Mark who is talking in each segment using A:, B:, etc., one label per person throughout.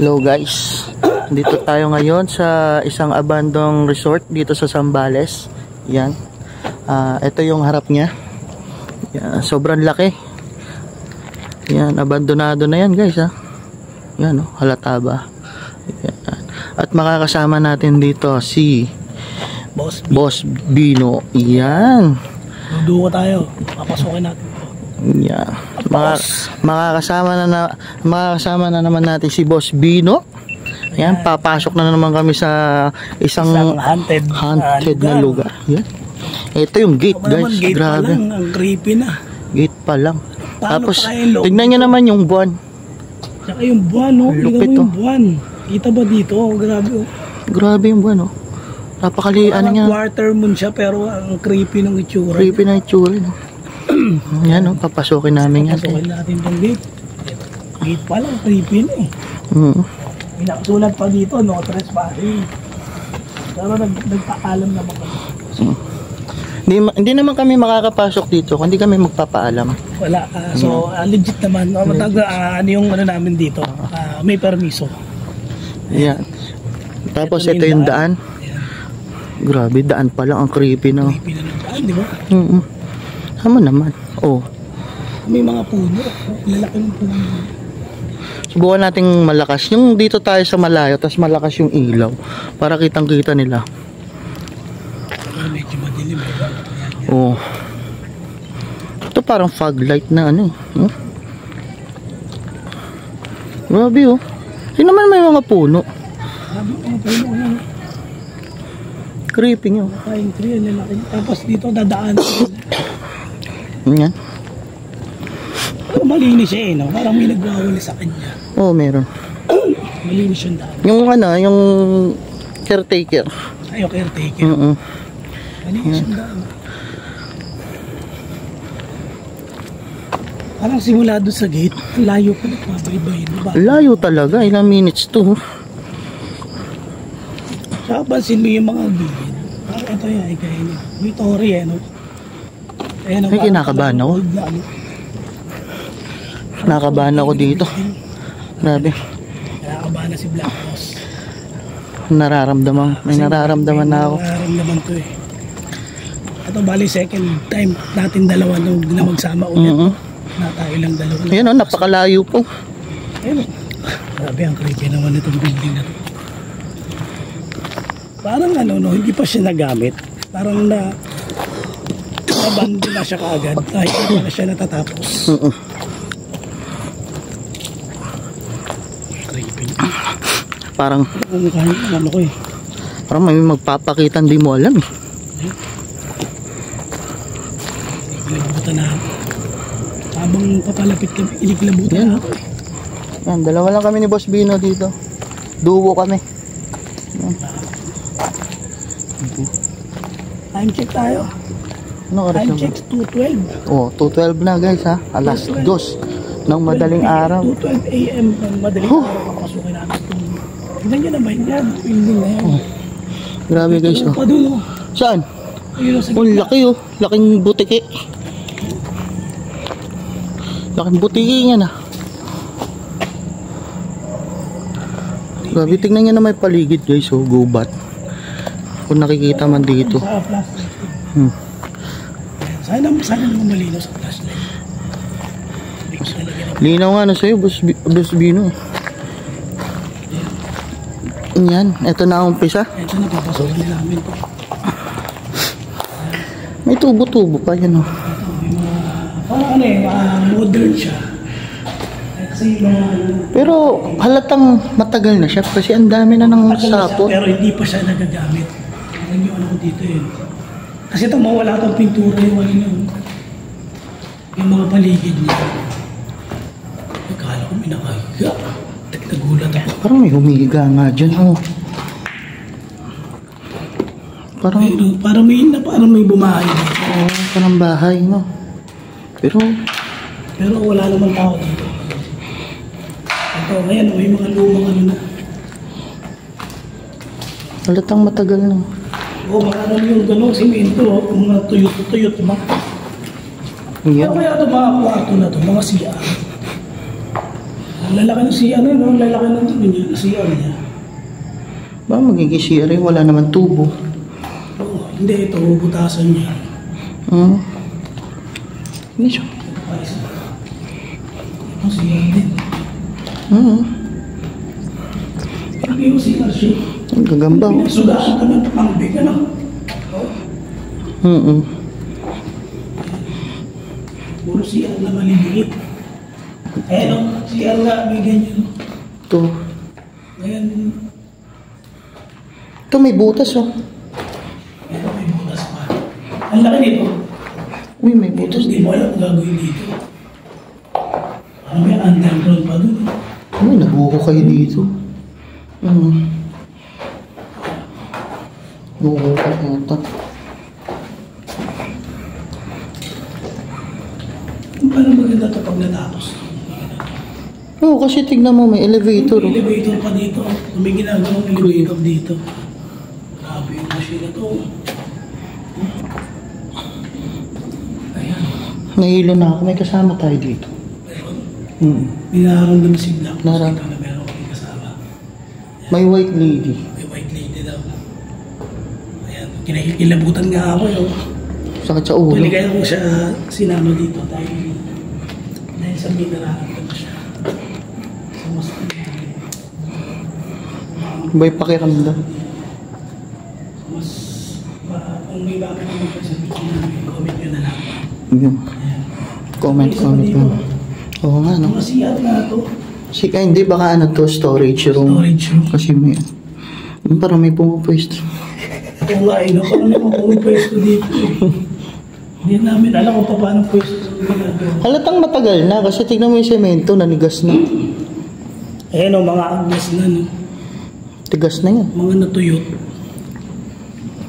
A: Hello guys, dito tayo ngayon sa isang abandoned resort dito sa Zambales. Yan, ito yung harap niya. Yan, sobrang laki. Yan, abandonado na yan guys ha. Yan, halata ba? Yan. At makakasama natin dito si Boss Bino. Yan,
B: dugo tayo, papasukin natin.
A: Yeah. Makakasama na naman natin si Boss Bino. Ayan, papasok na naman kami sa isang haunted na lugar. Yan. Ito yung gate guys,
B: gate
A: grabe.
B: Pa lang, ang creepy na.
A: Gate pa lang. Tapos
B: tignan
A: nyo naman yung buwan.
B: Saka yung buwan, no?
A: Lupit,
B: yung buwan. Kita ba dito? Oh, grabe, oh.
A: Grabe yung buwan, oh. Napakali, ano niya.
B: Quarter moon siya, pero ang creepy ng itsura.
A: Creepy na itsura, no? Yan, oh, papasukin namin yan.
B: Papasukin natin itong gate. Gate pa lang, creepy na eh. Pinakasulat pa dito, no trespassing. Pero nagpaalam naman kami.
A: Hindi naman kami makakapasok dito kung hindi kami magpapaalam.
B: Wala, so legit naman. Ano yung ano namin dito? May permiso.
A: Yan. Tapos ito yung daan. Grabe, daan pa lang, ang creepy na.
B: Creepy na ng daan, di ba?
A: Tama naman. Oh.
B: May mga puno. Lalaki ng puno.
A: Subukan nating malakas. Yung dito tayo sa malayo, tapos malakas yung ilaw. Para kitang-kita nila.
B: Medyo madilim.
A: Oh. Ito parang fog light na ano eh. Grabe oh. Hindi naman may mga puno.
B: Grabe mga puno na.
A: Creepy nyo.
B: Pine tree, lalaki. Tapos dito dadaan.
A: Yan.
B: Pero malinis siya eh, no? Parang may nagwawali sa kanya.
A: Oo, meron.
B: Malinis yung daan.
A: Yung ano, yung caretaker.
B: Ay, yung caretaker. Malinis yung daan. Parang simula doon sa gate, layo pa nagpapaybay, diba?
A: Layo talaga, ilang minutes to.
B: Saka pansin mo yung mga gilid. Parang ito yan, ikainin. May tori eh, no? Ayan,
A: ay, kinakabahan ako. Nakabahan ako dito. Grabe.
B: Kinakabahan na si Black Boss.
A: May nararamdaman na ako.
B: Nararamdaman ko eh. Ito bali second time natin dalawa nung na magsama ulit. Na tayo lang dalawa.
A: Ayan o, napakalayo po.
B: Ayan o. Grabe, ang creepy naman itong building na ito. Parang ano, no, hindi pa siya nagamit. Parang abandon na siya kaagad. Kahit hindi na siya natatapos. Creepy.
A: Parang
B: ano ko eh.
A: Parang may magpapakita, hindi mo alam eh.
B: Iliklabutan na ako. Habang papalapit kami, iliklabutan na ako eh.
A: Yan, dalawa lang kami ni Boss Bino dito. Duo kami. Yan.
B: Time check tayo.
A: Ano oras
B: Time
A: na?
B: check 2:12.
A: Oh, 2:12 na guys ha. Alas 2 ng madaling araw.
B: 2:12 AM ng madaling araw papasukin natin. Tignan nyo naman yan. Building na yan.
A: Grabe guys oh.
B: Pa dun, oh.
A: Saan?
B: Ayun, sa
A: Oh, laki oh. Laking butiki. Laking butiki yan ah. Grabe, tingnan nyo na may paligid guys oh. Gubat. Kung nakikita man dito.
B: Sa flashlight. Sana naman malinaw sa flashlight.
A: Linaw nga na sa'yo, Boss Bino. Yan, eto na ang umpisa.
B: Ito na, papasokin namin po.
A: May tubo-tubo pa yan oh.
B: Parang ano eh, modern siya. Kasi
A: Pero halatang matagal na siya kasi ang dami na ng sapot.
B: pero hindi pa siya nagagamit. Ano yung ano ko dito eh. Kasi ito mawala itong pintura yung ano yung mga paligid niya. Akala ko may nakahiga. Nagulat ako.
A: Parang may humiga nga dyan oh.
B: Parang may bumahay dito.
A: Oh, parang bahay no. Pero
B: wala naman tao dito. Ito, ngayon may mga lumang ano na.
A: halatang matagal na.
B: Oo, marami yung gano'ng simento, mga tuyot-tuyot na.
A: Yan.
B: Kaya ito mga kwarto na ito, mga CR. Ang lalaki ng CR na, no? Ang lalaki ng CR niya.
A: Ba, magiging CR eh, wala naman tubo.
B: Oo, hindi, ito, butasan niya.
A: Hindi siya.
B: Ito, CR din. Laki yung CR siya.
A: Ang gagamba.
B: Pinagsugaan ka ng pangbig, ano? Puro CR na maliliit. Eh, no? CR na, may ganyan.
A: Ito.
B: Ngayon,
A: Ito may butas oh.
B: ito may butas pa. Ang laki nito.
A: Uy, may
B: Ito,
A: butas.
B: hindi mo alam kung gagawin dito. Ano may underground pa dun.
A: Uy, nabuho kayo dito. Nabuho kayo yata.
B: Paano maganda ito pag natapos?
A: Oo, kasi tignan mo, may elevator.
B: May
A: Oh.
B: elevator pa dito. May ginagawang elevator dito. Grabe yung machine na to. Ayan.
A: Nahilo na ako, may kasama tayo dito.
B: Meron. Ninaramdaman si Black.
A: Naram-
B: Ito na meron kami kasama.
A: May white lady.
B: May white lady daw. Ayan. Kinakilabutan nga ako yun.
A: Sakit sa ulo.
B: Pwede kaya ko siya sinama dito dahil sa may nararamdaman siya. So, mas
A: May pakiramdam.
B: mas kung may bakit naman pa sa video namin, comment nyo na lang.
A: Yun. Comment lang. Oo nga, no?
B: Mga siyat na ito.
A: Hindi, baka ano to, storage room.
B: Storage room.
A: Kasi may, parang may pumupwesto.
B: Kung nga, parang may mga pwesto dito eh. Hindi namin alam kung paano pwesto sa ginagawa.
A: Halatang matagal na, kasi tignan mo yung semento, nanigas na.
B: Ayan o, mga agnes na, no?
A: Tigas na yan.
B: Mga natuyot.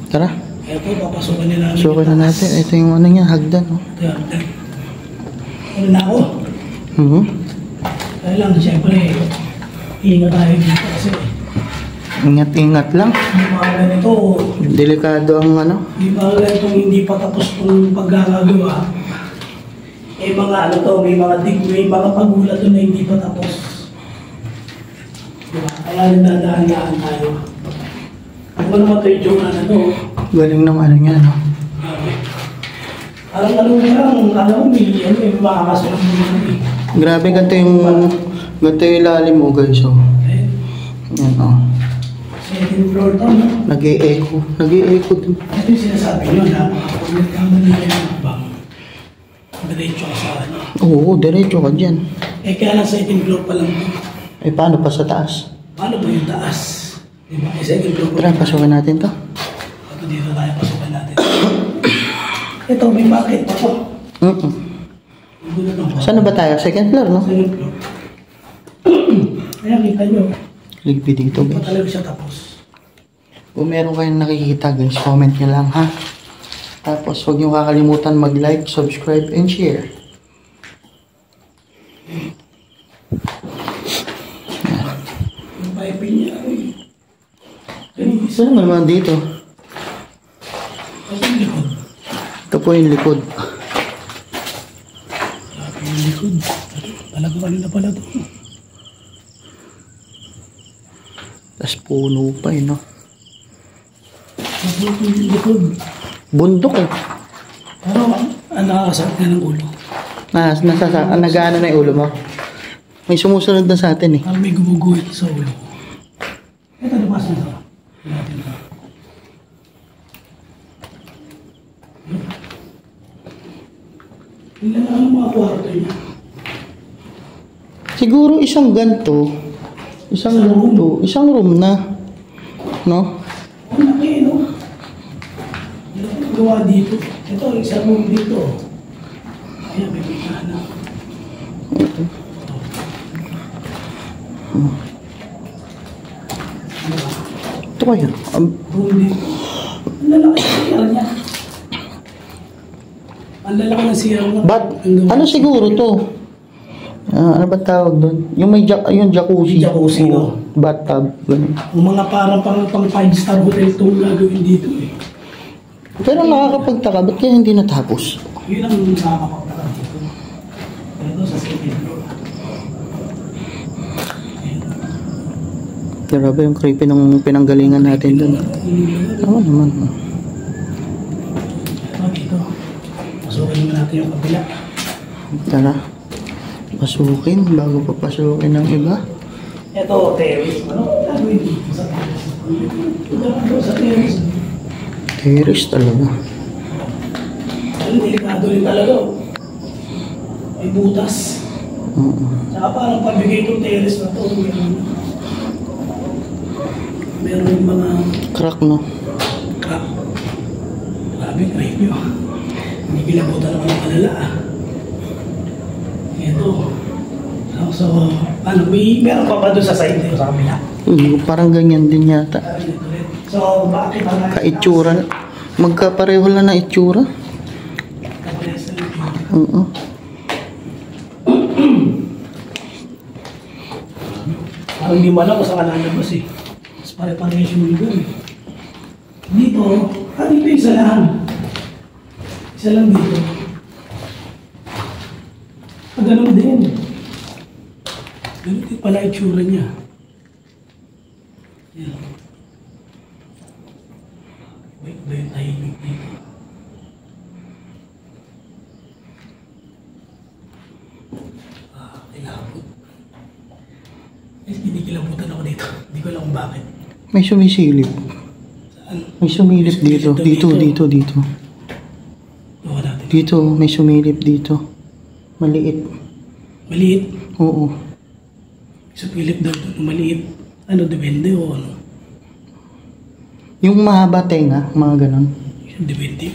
A: Tara,
B: Ito, papasukan nila namin.
A: sukat na natin. Ito yung ano niya, hagdan. Oh.
B: Ito yung hagdan. Ano na ako? Kaya lang, siyempre, ingat tayo dito kasi
A: Ingat-ingat lang.
B: yung mga ganito,
A: Delikado ang ano.
B: yung mga ganitong hindi pa tapos itong paggagawa, eh mga ano to, may mga pagulat to na hindi pa tapos. Diba? Kaya nagdadaan-daan tayo. Ano ba naman ito yung joke na to?
A: Galing ng ano niya, no?
B: Alam mo, may makakasunod mo naman eh.
A: Grabe, ganito yung ilalim mo, guys. Oh.
B: Eh,
A: Yan, oh.
B: second floor to, no?
A: Nag-e-echo. Nag-e-echo din.
B: Ito yung sinasabi nyo na kung nagkamali na kayo ng bang, diretso ka sa ano.
A: Oo, diretso ka dyan.
B: Eh kaya lang second floor pa lang to.
A: Eh, paano pa sa taas?
B: Paano ba yung taas? Diba? Eh second floor pa
A: Tara,
B: lang.
A: pasukan natin to.
B: Ito dito tayo, pasukan natin. Ito, may bakit pa po.
A: Saan na ba tayo? Second floor, no?
B: Second floor. Kaya kita nyo,
A: Ligpi dito,
B: pa
A: guys.
B: talaga siya tapos.
A: Kung meron kayong nakikita, guys, comment nyo lang, ha? Tapos, huwag nyo kakalimutan mag-like, subscribe, and share.
B: Yung piping niya,
A: Saan naman dito?
B: Kasi yung likod.
A: Ito po yung likod.
B: Sabi yung likod. Talaga kanina pala to.
A: Tapos puno pa, no?
B: Sabi yung likod.
A: Bundok, eh.
B: Pero, nakakasakit ka ng ulo.
A: Nag-ano na yung ulo mo? May sumusunod na sa atin, eh.
B: Parang may gumuguhit sa ulo. Ito, lumas na ito. Natin ito. Ilan ang mga kwarto niya?
A: Siguro isang ganto. Isang room na. No?
B: Ang laki, no? Yung gawa dito. Ito, isang room dito. Ayan, may bigana.
A: Ito kaya.
B: Room dito. Ang lalaki ng CR niya. Ang lalaki ng CR niya.
A: Ano siguro to? Ano ba tawag doon? Yung may yung jacuzzi.
B: Jacuzzi, no?
A: Bathtub. Ganun.
B: Ang mga parang pang 5-star hotel itong gagawin dito eh.
A: Pero nakakapagtaka, ba't kaya hindi natapos?
B: Yun ang nakakapagtaka dito. Ito sa second floor.
A: Grabe yung creepy ng pinanggalingan natin dun. Oo naman.
B: Dito. Pasukin naman natin yung kabila.
A: Tara. Pasukin bago papasukin ng iba.
B: Ito, terrace. Ano? Gagawin dito sa terrace. Sa terrace.
A: Terrace talaga.
B: Ano, delikado rin talaga. May butas. Saka parang pabigay itong terrace na ito. Meron yung mga
A: Crack, no?
B: crack. Grabe, creepy. Hindi kilabutan naman ng kalala. Ito. So, ano, meron pa ba doon sa side dito sa kabila?
A: Parang ganyan din yata.
B: So, bakit ba
A: Kaitsura. Magkapareho lang na itsura.
B: Parang di mo alam kung saan lalabas eh. Mas pare-parehas yung lugar eh. Dito, dito isa lang. Isa lang dito. Ganun din. Ganun din pala itsura niya. Yan. Wait ba yung tahimik dito? Kilabot. Kinikilabutan ako dito. Hindi ko alam kung bakit.
A: May sumisilip.
B: Saan?
A: May sumilip dito. Dito.
B: Gawa natin.
A: Dito, may sumilip dito. Maliit.
B: Maliit.
A: Oo.
B: Sa Philip daw doon, maliit. Ano, depende o ano?
A: Yung mahaba tenga, mga ganon.
B: Depende.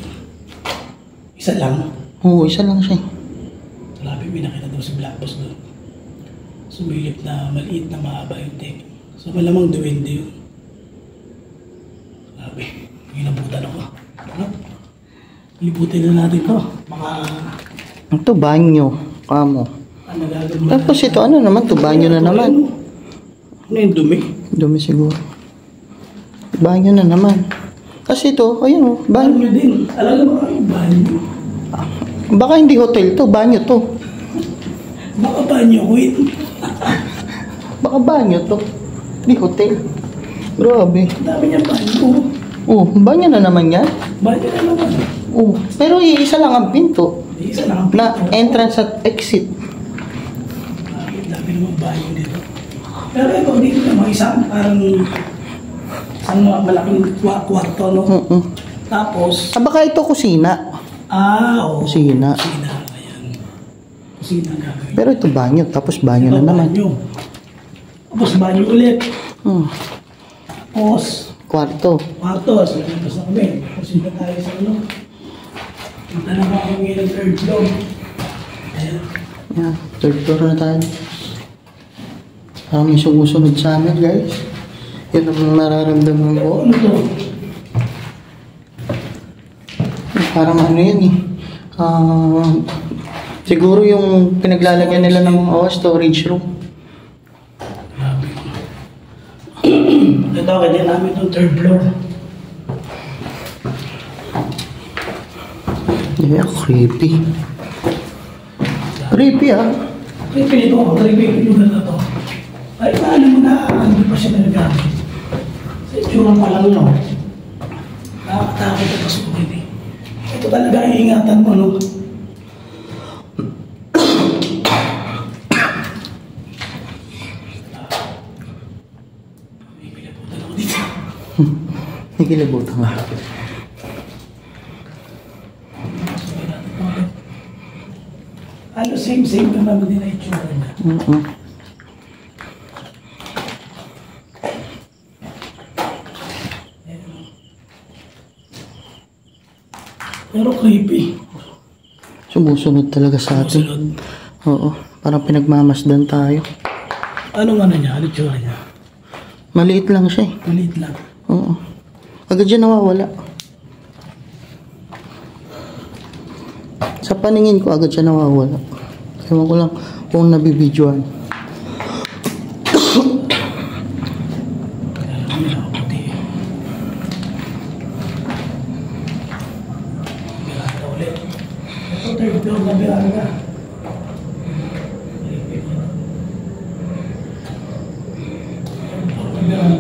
B: Isa lang.
A: Oo, isa lang siya.
B: Grabe, may nakita daw si Black Boss doon. Sumilip na maliit na mahaba yung tek. So malamang duwende yun. Grabe, ginabutan ako. Ano? Libutin na natin to. Mga...
A: Ito, banyo. Kamo.
B: Ano gagawin mo?
A: Tapos ito, ano naman to? Banyo na naman.
B: Ano yung dumi?
A: Dumi siguro. Banyo na naman. Kasi ito, ayun o, banyo.
B: Banyo din. Alaga mo yung banyo.
A: Baka hindi hotel to, banyo to.
B: Baka banyo ko yun.
A: Baka banyo to. Hindi hotel. Grabe.
B: Ang dami niya banyo.
A: Oh, banyo na naman yan.
B: Banyo na naman.
A: Oh, pero iisa lang ang pinto.
B: Isa lang ang
A: Na entrance at exit.
B: Dami naman banyo dito. Pero ito, dito naman isang parang isang malaking kwarto, no? Tapos,
A: Baka ito kusina.
B: oo.
A: Kusina.
B: Kusina, ayan. Kusina nga.
A: Pero ito banyo, tapos banyo na naman.
B: Banyo. Tapos banyo ulit. Tapos,
A: Kwarto.
B: kwarto. So, tapos na kami. Kusina tayo sa ano. Punta na ako ngayon ng third floor. Ayan.
A: Yeah, third floor na tayo. Parang may sumusunod sa amin, guys. Yan ang nararamdaman ko.
B: Ano to?
A: Parang ano yan eh. Siguro yung pinaglalagyan nila ng mga storage room.
B: Grabe. Ito, kanya namin itong third floor.
A: Yeah, creepy. Creepy ah.
B: Creepy ito. Creepy yung lugar na to. Ay, paano mo na hindi pa siya nagagamit? Sa itsura pa lang, no? Nakakatakot ito sa creepy. Ito talaga ang ingatan mo, no? May pinabutan ako dito.
A: May kilabutan nga.
B: Ano, same naman din ang itsura niya. Pero creepy.
A: Sumusunod talaga sa atin.
B: Sumusunod.
A: Oo. Parang pinagmamasdan tayo.
B: Anong ano niya? Ano itsura niya?
A: Maliit lang siya eh.
B: Maliit lang.
A: Oo. Agad dyan nawawala. Sa paningin ko, agad siya nawawala. Ewan ko lang kung nabibidyoan.
B: Third floor na biranga. Third floor na biranga.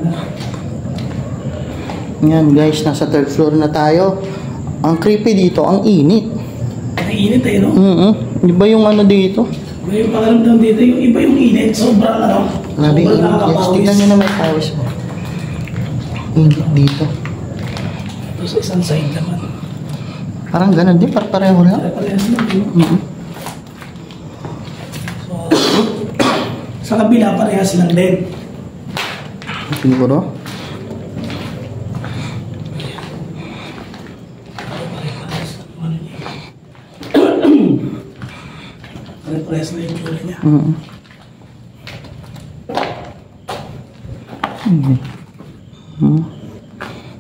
A: Yan guys, nasa third floor na tayo. Ang creepy dito, ang init.
B: Ang init eh, no?
A: Iba yung ano dito.
B: Iba yung pakaramdam dito, yung iba yung init. Sobrang ano.
A: Labi,
B: Sobrang
A: yes,
B: nakakapawis.
A: tignan nyo na may pawis mo. Init dito.
B: Ito sa isang side naman.
A: Parang ganun din, pareho lang.
B: Parehas lang yun. So, sa kabila, parehas lang din.
A: Siguro.
B: Parehas na yung tsura niya.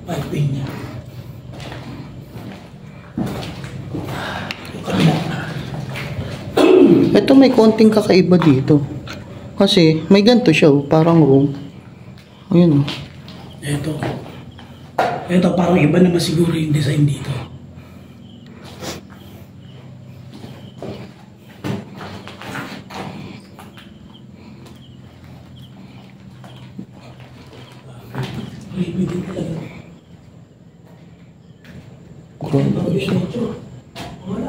B: Piping niya. Yung kabila.
A: Ito may konting kakaiba dito. Kasi may ganito siya, parang room. Ayun.
B: Ito parang iba naman siguro yung design dito. Creepy din talaga. Wala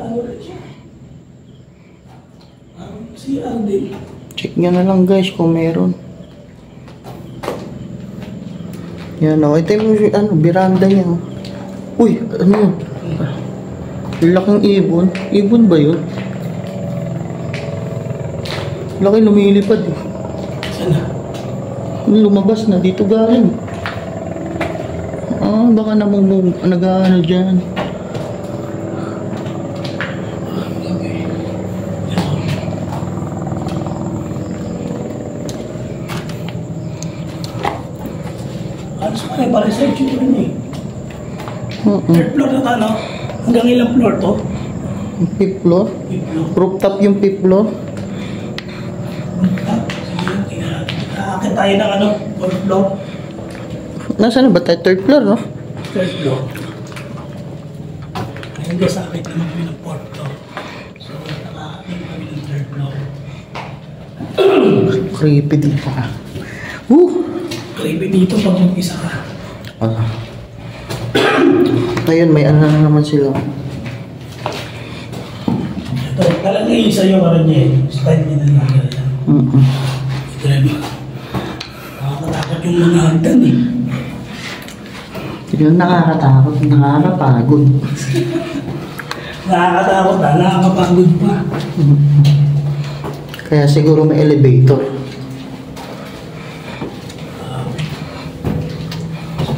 B: ano rin siya. CR din.
A: Check nyo na lang guys kung meron. Yan o. Ito yung ano, biranda niya. Uy, ano yun? Laking ibon. Ibon ba yun? Laki lumilipad.
B: Sana.
A: Lumabas na. Dito galing. Ah, baka namang nag-ano dyan.
B: Alas pa rin, parang sa itsura niya eh. Third floor na ka, no? Hanggang ilang floor to?
A: Fifth floor?
B: Fifth floor.
A: Rooftop yung fifth floor?
B: Rooftop. Sige, nakakit tayo ng ano, fourth floor.
A: Nasaan na ba tayo? Third floor, no?
B: Third floor. Ayun guys, sakit naman kami ng fourth floor. So, nakakit kami ng third floor.
A: Creepy dito ka.
B: Creepy dito pag mag-isa ka.
A: Ngayon, may ano na naman sila.
B: Ito, talaga yung sa'yo ka rin niya eh. Style niya na lang yan. Ito rin. Nakakatakot yung mga hagdan eh.
A: Yun, nakakatakot, nakakapagod.
B: Nakakatakot na, nakakapagod pa.
A: Kaya siguro may elevator.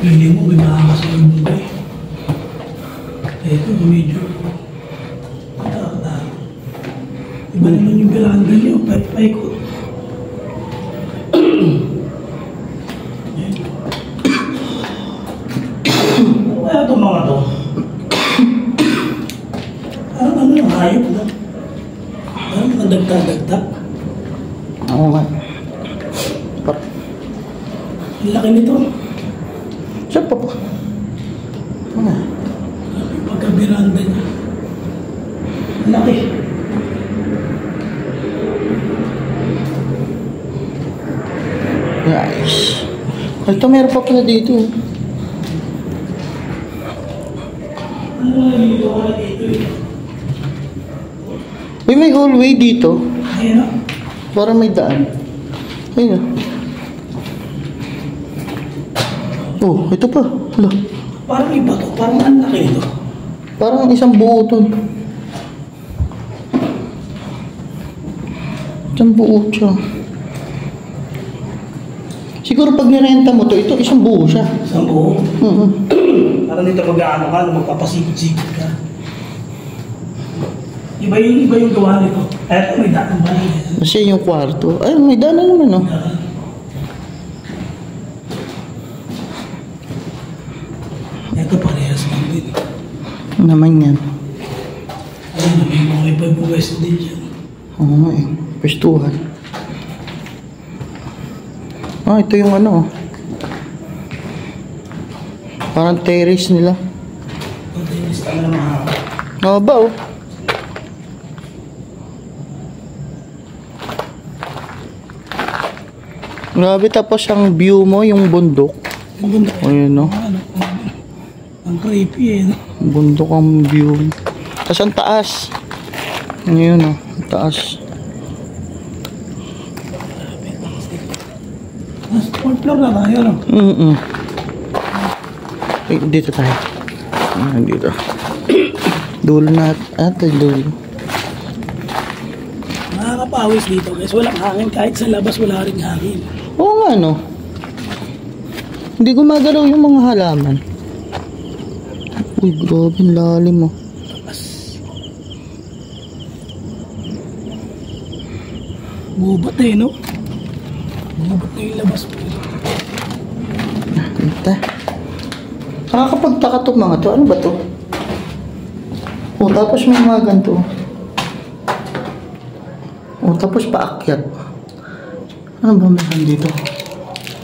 B: Pili mo, may makakasunod mo ba eh. Ito, medyo nakakatakot. Iba naman yung veranda niyo, paikot. Ano kaya itong mga to? Parang ano yung hayop na? Parang nakadagdag-dagdag.
A: Oo nga.
B: Ang laki nito.
A: Saan pa po?
B: Yung pagka-veranda niya. Ang laki.
A: Nice. Ito meron pa pala dito.
B: Dito ka na dito eh.
A: Uy, may hallway dito.
B: Ayun na.
A: Parang may daan. Ayun. Oh, ito pa. Hala.
B: Parang iba to. Parang ang laki ito.
A: Parang isang buo to. Isang buo siya. Siguro pag nirenta mo to, ito isang buo siya.
B: Isang buo. Parang dito mag-ano ka, magpapasigit-sigit ka. Iba yung gawa nito. Eto, may daan ba niya?
A: Kasi yung kwarto. Ay, may daan na naman, oh.
B: Ito parehas lang din.
A: Naman yan.
B: Ayun, may mga iba-iba din dyan.
A: Oo nga eh. Pwestuhan. Ah, ito yung ano. Parang terrace nila.
B: Ito yung lista na mahaba.
A: Oo ba, oh. Grabe, tapos ang view mo, yung bundok.
B: Yung bundok.
A: Ayun, no?
B: Ano? Ang creepy eh. No?
A: Bundok ang view. Tapos ang taas. Ano yun oh, ang taas.
B: Mas fourth floor na tayo, no?
A: Dito tayo. Dito. Dulo na ito, dulo.
B: Nakakapawis dito guys. Walang hangin. Kahit sa labas wala rin hangin.
A: Oo nga no. Hindi gumagalaw yung mga halaman. Uy, grabe, ang lalim mo.
B: Bubat eh, no? Bubat na yung labas po.
A: Ito. Nakakapagtaka to mga to. Ano ba to? Oh, tapos may mga ganito. Oh, tapos paakyat. Ano ba meron dito?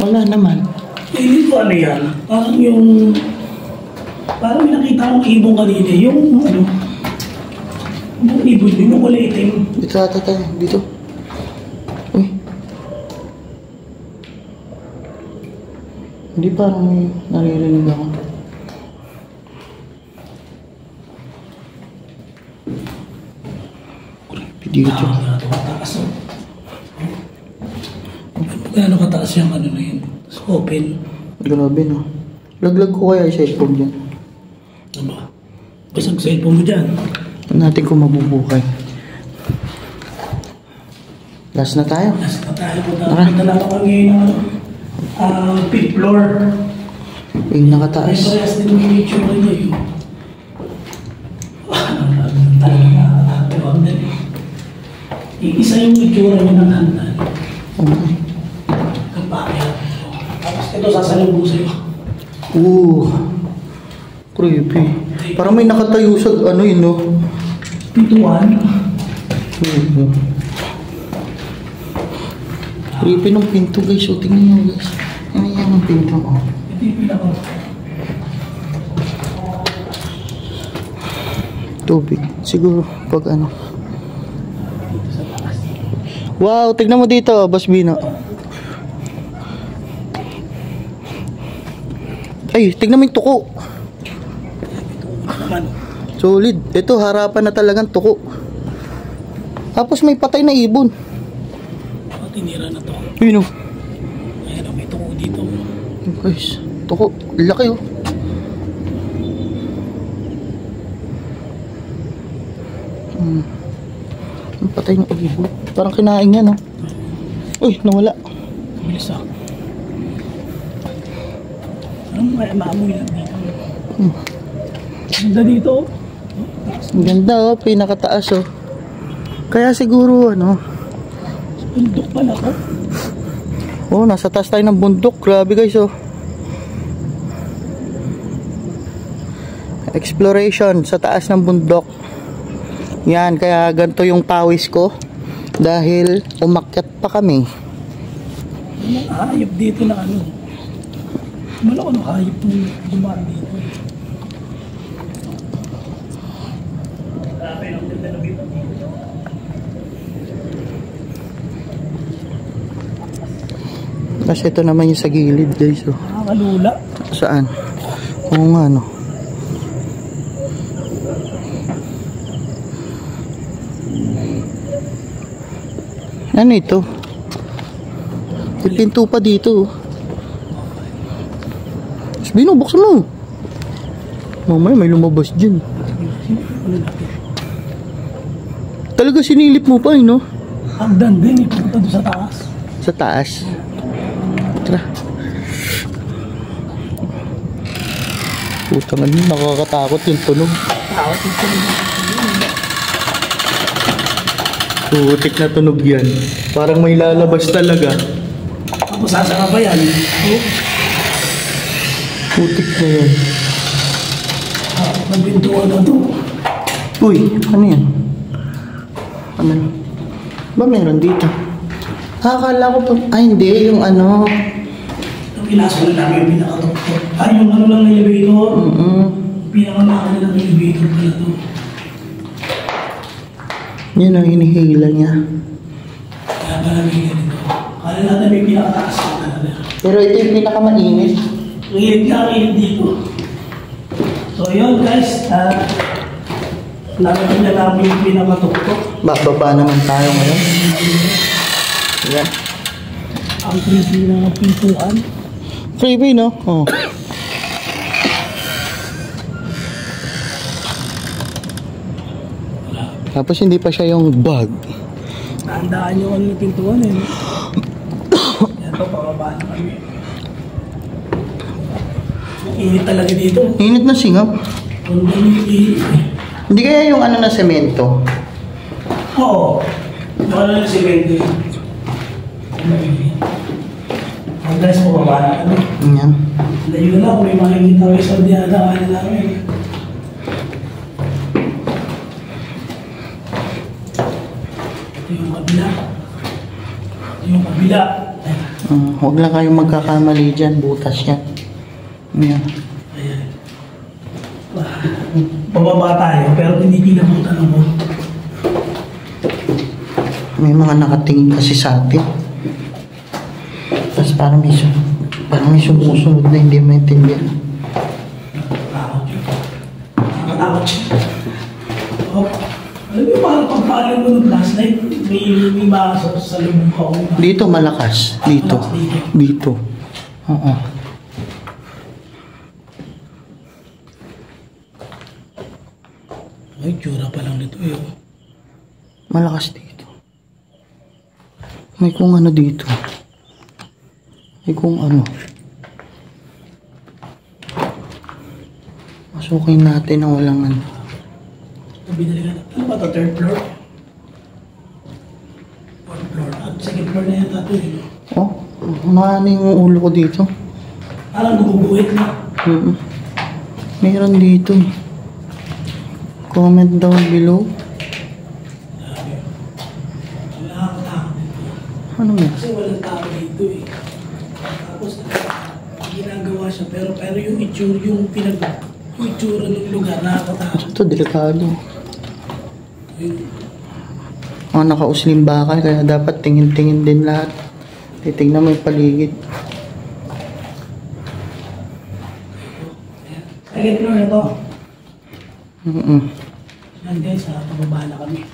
A: Wala naman.
B: Hindi ko ano yan. Parang yung... Parang may nakita akong ibong kanina. Yung ano... Yung ibon yun, yung kulay itim.
A: Dito ata tayo. Dito. Uy. Hindi parang may naririnig ako. Dito.
B: Gaano kataas yung ano na yun? Open.
A: Grabe no. Laglag ko kaya yung cellphone dyan.
B: Ano ba? Basag cellphone mo dyan.
A: Natin kung mabubuhay. Last na tayo.
B: Last na tayo. Punta lang ako ngayon ng fifth floor.
A: Yung nakataas.
B: May parehas din yung itsura niya yun. Talaga nakakatawag na rin. Isa yung itsura niya ng handan.
A: Okay.
B: Kapakya. Tapos ito sasalubong sa'yo.
A: Creepy. Parang may nakatayo sa ano yun no?
B: Pintuan.
A: Creepy ng pinto guys. O tingnan nyo guys. Ano yan ang pinto ko?
B: Ito yung pinaka.
A: Tubig. Siguro pag ano. Wow, tignan mo dito, Boss Bino. Ay, tignan mo yung tuko. Solid. Ito, harapan na talagang tuko. Tapos may patay na ibon.
B: Tinira na to.
A: Yun o.
B: Ayan o, may tuko dito.
A: Guys, tuko. Laki o. Ang patay na ibon. Parang kinain niya no. Uy, nawala.
B: Bilis ako. Anong maamoy lang dito? Ganda dito.
A: Ang ganda oh, pinakataas oh. Kaya siguro ano.
B: Bundok pala ko.
A: Oh, nasa taas tayo ng bundok. Grabe guys oh. Exploration sa taas ng bundok. Yan, kaya ganito yung pawis ko. Dahil umakyat pa kami.
B: May hayop dito na ano. Wala ko ng hayop nung dumaan dito. Grabe ng ganda na dito.
A: Kasi ito naman yung sa gilid guys oh.
B: Nakakalula.
A: Saan? Oo nga no. Ano ito? May pinto pa dito. Binubuksan mo. Mamaya may lumabas dyan. Talaga sinilip mo pa eh no?
B: Hagdan din, ipunta doon sa taas.
A: Sa taas. Tara. Putang ano, nakakatakot yung tunog.
B: Takot ito.
A: Putik na tunog yan. Parang may lalabas talaga.
B: Tapos sasaka pa yan. Oh.
A: Putik na yan.
B: Nabintuan na to.
A: Uy, ano yan? Ano? Ba meron dito? Akala ko po. Ay hindi, yung ano.
B: Yung pinasok na namin yung pinakatok-tok. Ay, yung ano lang na elevator. Pinakamahal lang na elevator pala to.
A: Yun ang hinihila niya.
B: Kaya pala may ganito. Kala natin may pinakataas na talaga.
A: Pero ito yung pinakamainit.
B: Ang init na ang init dito. So yun guys, nalagyan na namin yung pinakatuktok.
A: Bababa naman tayo ngayon. Yan.
B: Ang creepy na pintuan.
A: Freebie, no? Oh. Tapos hindi pa siya yung bug.
B: Tandaan nyo ano yung pintuan eh. Ito, pababa na kami. Init talaga dito.
A: Init na singap.
B: Ang init.
A: Hindi kaya yung ano na semento?
B: Oo. Wala na si Bendy. Ang guys, pababa na kami.
A: Yan.
B: Layo na kung may makikita kayo sa dinadaan namin. Ito yung kabila. Ito yung kabila.
A: Huwag lang kayong magkakamali dyan. Butas yan. Yan.
B: Ayan. Pababa tayo pero hindi kinabutan ng mo.
A: May mga nakatingin kasi sa atin. Tapos parang may sumusunod na hindi maintindihan.
B: Nakatakot yun. Nakatakot siya. Oh, alam mo parang pagpaalam mo ng flashlight, may baso sa lubong ko.
A: Dito malakas. Dito. Dito. Oo.
B: Ay, tsura pa lang nito eh.
A: Malakas dito. May kung ano dito. May kung ano. Masukin natin ang walang ano.
B: Binali ka na. Ano ba ito? Third floor? Fourth floor. At second floor na yata ito eh.
A: Oh, maano yung ulo ko dito.
B: Parang nabubuhit na.
A: Meron dito. Comment down below.
B: Nakakatakot dito.
A: Ano mo?
B: Kasi walang tao dito eh. Tapos ginagawa siya pero yung itsura, yung itsura ng lugar nakakatakot.
A: Ito, delikado.
B: Ayun.
A: Mga nakausling bakal, kaya dapat tingin-tingin din lahat. Titignan mo yung paligid.
B: Second floor na to. Yan guys, pababa na kami.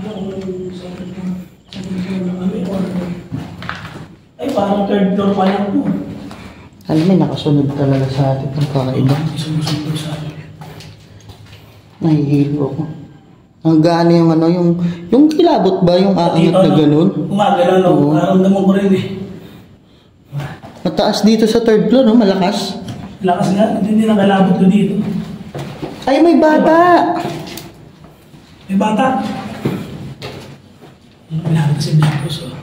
B: Ano kung second floor? Second floor na kami or... Ay, parang third floor pa lang po.
A: Alam mo, nakasunod talaga sa atin ng kakaiba.
B: Sumusunod sa amin.
A: Nahihilo ako. Ang gaano yung ano, yung kilabot ba, yung aangat na ganun?
B: Gumagalaw, no?
A: Oo.
B: Naramdaman ko rin eh.
A: Mataas dito sa third floor, no? Malakas.
B: Lakas nga, hindi nakalabot ko dito.
A: Ay, may bata!
B: May bata. Pinakita si Blancos, oh.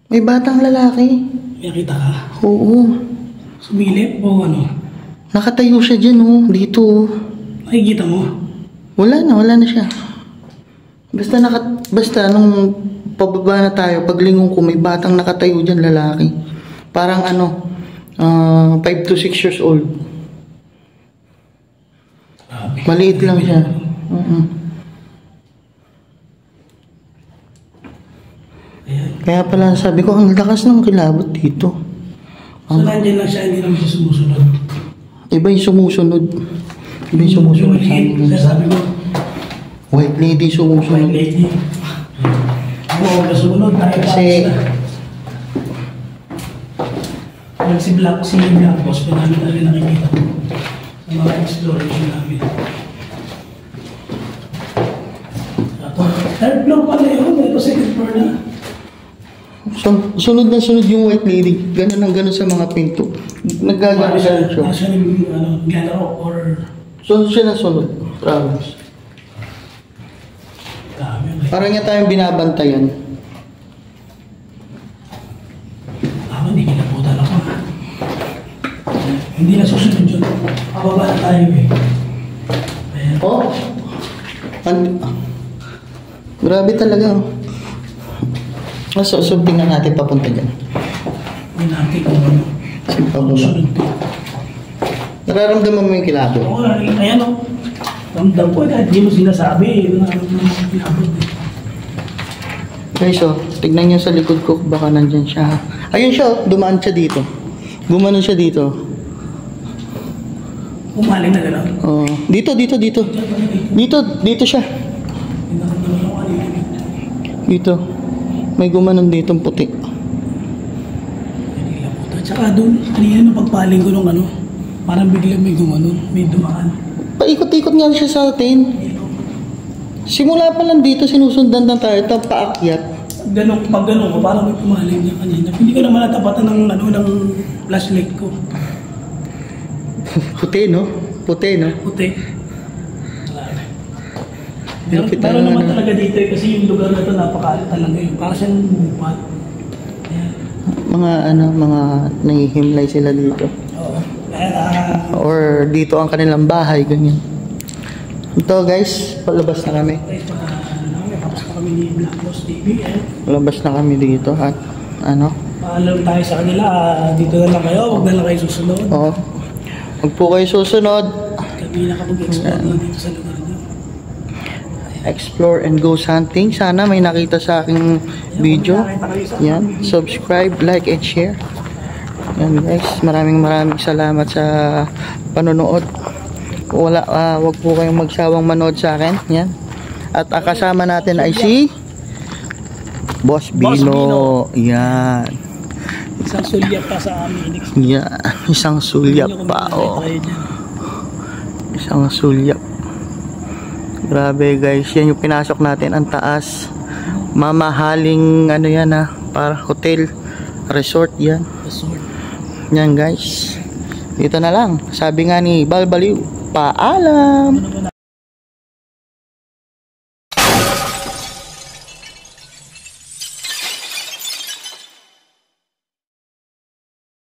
A: May batang lalaki.
B: May nakita ka?
A: Oo.
B: Sumilip o ano?
A: Nakatayo siya dyan, oh. Dito, oh.
B: Makikita mo?
A: Wala na siya. Basta nung pababa na tayo, paglingon ko, may batang nakatayo dyan, lalaki. Parang ano, 5 to 6 years old.
B: Grabe.
A: Maliit lang siya.
B: Ayan.
A: Kaya pala sabi ko, ang lakas ng kilabot dito.
B: So, nandiyan lang siya, hindi naman siya sumusunod.
A: Iba yung sumusunod. Iba yung sumusunod sa amin.
B: Kaya sabi ko,
A: White lady
B: white
A: sumusunod.
B: lady. Ako, kasunod, tayo
A: Kasi-
B: Pag si Blancos, pinami na rin nakikita ko sa mga exploration namin. Ito, third floor pala yun, ito second floor na.
A: Sunod na sunod yung white lady. Ganun ang ganun sa mga pinto. Naggagano siya siya.
B: Actually, galaw or...
A: Sunod siya na sunod. Promise.
B: Dami, okay.
A: Parang niya tayong binabantayan.
B: Tama, hindi kinabutan ako. Hindi na susunod yun. Pababa na tayo eh. Ayan.
A: Oh. Grabe talaga. So, tingnan natin papunta dyan.
B: Hindi natin kung ano.
A: Sige, pababa.
B: Susunod ko.
A: Nararamdaman mo yung kilabo.
B: Oo, ayan o. Ramdam ko kahit di mo sinasabi. Yun ang pinabot eh.
A: Okay, so, tignan nyo sa likod ko, baka nandyan siya. Ayun siya, dumaan siya dito. Gumanon siya dito.
B: Umaling na gano'n.
A: Oh, dito. Dito siya. Dito. May gumanon ditong puti.
B: Tsaka doon, kanina nung pagpaling ko nung ano, parang biglang may gumanon, may dumaan.
A: Paikot-ikot nga siya sa atin. Simula pa lang dito, sinusundan na tayo, tapos paakyat.
B: Pag ganun ko, parang may pumaling niya kanina. Hindi ko naman natapatan ng, ng flashlight ko.
A: Puti, no?
B: Puti.
A: Lupit
B: Pero
A: na
B: naman
A: ano.
B: talaga dito kasi yung lugar na ito napakaalit talaga yun. Para siyang bupat. Ayan.
A: Mga nahihimlay sila dito.
B: Oo. Kaya,
A: Or dito ang kanilang bahay, ganyan. Ito guys, palabas na kami.
B: tapos na kami ni Black Boss TV.
A: Palabas na kami dito at ano.
B: Paalam tayo sa kanila, dito na lang kayo, huwag na lang kayo susunod.
A: Oo. Huwag po kayo susunod.
B: Kami nakapag-explore na dito sa lugar niyo.
A: Explore and go hunting. Sana may nakita sa aking video. Yan. Subscribe, like, and share. Yan guys. Maraming salamat sa panonood. Wag po kayong magsawang manood sa akin. Yan. At ang kasama natin ay si Boss Bino. Yan.
B: Isang sulyap pa sa amin.
A: Yan. Isang sulyap pa. Oh. Isang sulyap. Grabe guys, yan yung pinasok natin, ang taas. Mamahaling ano yan para hotel, resort yan. Yan guys. Dito na lang. Sabi nga ni Balbaliw, paalam.